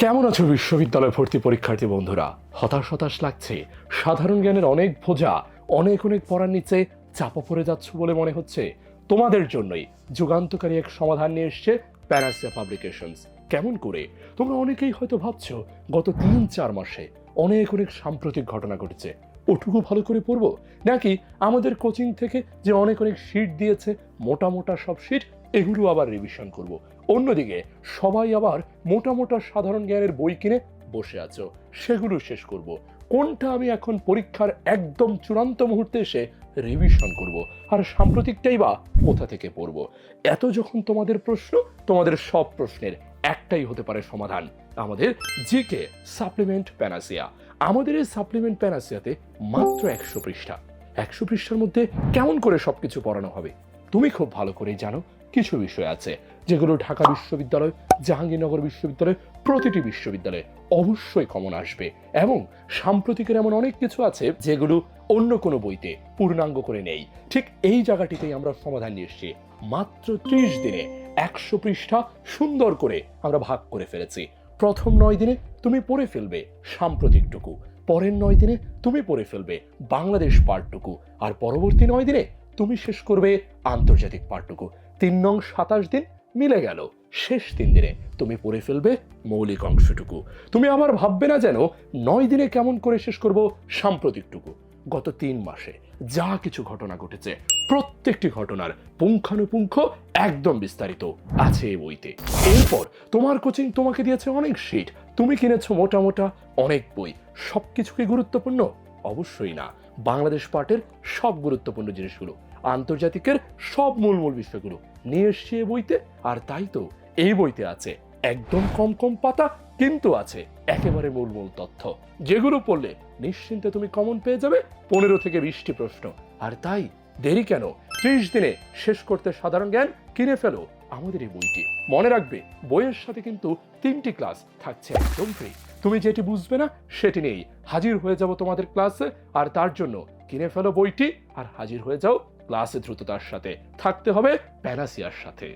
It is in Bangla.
কেমন আছো বিশ্ববিদ্যালয় ভর্তি পরীক্ষার্থী বন্ধুরা? হতাশ হতাশ লাগছে, সাধারণ জ্ঞানের অনেক বোঝা, অনেক পড়ার নিচে চাপা পড়ে যাচ্ছ বলে মনে হচ্ছে? তোমাদের জন্যই যুগান্তকারী এক সমাধান নিয়ে এসছে প্যানাসিয়া পাবলিকেশনস। কেমন করে? তোমরা অনেকেই হয়তো ভাবছো গত 3-4 মাসে অনেক সাম্প্রতিক ঘটনা ঘটেছে, ওটুকু ভালো করে পড়বো, নাকি আমাদের কোচিং থেকে যে অনেক শিট দিয়েছে, মোটা মোটা সব শিট, এগুলো আবার রিভিশন করব। অন্যদিকে সবাই আবার মোটা মোটা সাধারণ জ্ঞানের বই কিনে বসে আছো, সেগুলো শেষ করব। কোনটা আমি এখন পরীক্ষার একদম চূড়ান্ত মুহূর্তে এসে রিভিশন করব, আর সাম্প্রতিকটাই বা কোথা থেকে পড়ব? এত যখন তোমাদের প্রশ্ন, তোমাদের সব প্রশ্নের একটাই হতে পারে সমাধান, আমাদের জিকে সাপ্লিমেন্ট প্যানাসিয়া। আমাদের এই সাপ্লিমেন্ট প্যানাসিয়াতে মাত্র 100 পৃষ্ঠা। 100 পৃষ্ঠার মধ্যে কেমন করে সবকিছু পড়ানো হবে? তুমি খুব ভালো করেই জানো কিছু বিষয় আছে যেগুলো ঢাকা বিশ্ববিদ্যালয়, জাহাঙ্গীরনগর বিশ্ববিদ্যালয়, প্রতিটি বিশ্ববিদ্যালয়ে অবশ্যই কমন আসবে, এবং সাম্প্রতিকের এমন অনেক কিছু আছে যেগুলো অন্য কোনো বইতে পূর্ণাঙ্গ করে নেই। ঠিক এই জায়গাটিতেই আমরা সমাধান নিয়ে এসেছি। মাত্র 30 দিনে 100 পৃষ্ঠা সুন্দর করে আমরা ভাগ করে ফেলেছি। প্রথম 9 দিনে তুমি পড়ে ফেলবে সাম্প্রতিকটুকু, পরের 9 দিনে তুমি পড়ে ফেলবে বাংলাদেশ পার্টটুকু, আর পরবর্তী 9 দিনে তুমি শেষ করবে আন্তর্জাতিক পার্টটুকু। 3-9-27 দিন মিলে গেল, শেষ 3 দিনে তুমি পড়ে ফেলবে মৌলিক অংশটুকু। তুমি আবার ভাববে না যেন 9 দিনে কেমন করে শেষ করব সাম্প্রতিকটুকু। গত 3 মাসে যা কিছু ঘটনা ঘটেছে, প্রত্যেকটি ঘটনার পুঙ্খানুপুঙ্খ একদম বিস্তারিত আছে এই বইতে। এরপর তোমার কোচিং তোমাকে দিয়েছে অনেক শিট, তুমি কিনেছো মোটা মোটা অনেক বই। সবকিছু কি গুরুত্বপূর্ণ? অবশ্যই না। বাংলাদেশ পার্টের সব গুরুত্বপূর্ণ জিনিসগুলো, আন্তর্জাতিকের সব মূল বিষয়গুলো নিয়ে এসছি এই বইতে। আর তাই তো এই বইতে আছে একদম কম কম পাতা, কিন্তু আছে একেবারে মূল তথ্য, যেগুলো পড়লে নিশ্চিন্তে তুমি কমন পেয়ে যাবে 15 থেকে 20টি প্রশ্ন। আর তাই দেরি কেন? 30 দিনে শেষ করতে সাধারণ জ্ঞান কিনে ফেলো আমাদের এই বইটি। মনে রাখবে, বইয়ের সাথে কিন্তু 3টি ক্লাস থাকছে একদম ফ্রি। তুমি যেটি বুঝবে না সেটি নেই, হাজির হয়ে যাব তোমাদের ক্লাসে। আর তার জন্য কিনে ফেলো বইটি আর হাজির হয়ে যাও ক্লাসে দ্রুততার সাথে। থাকতে হবে প্যানাসিয়ার সাথে।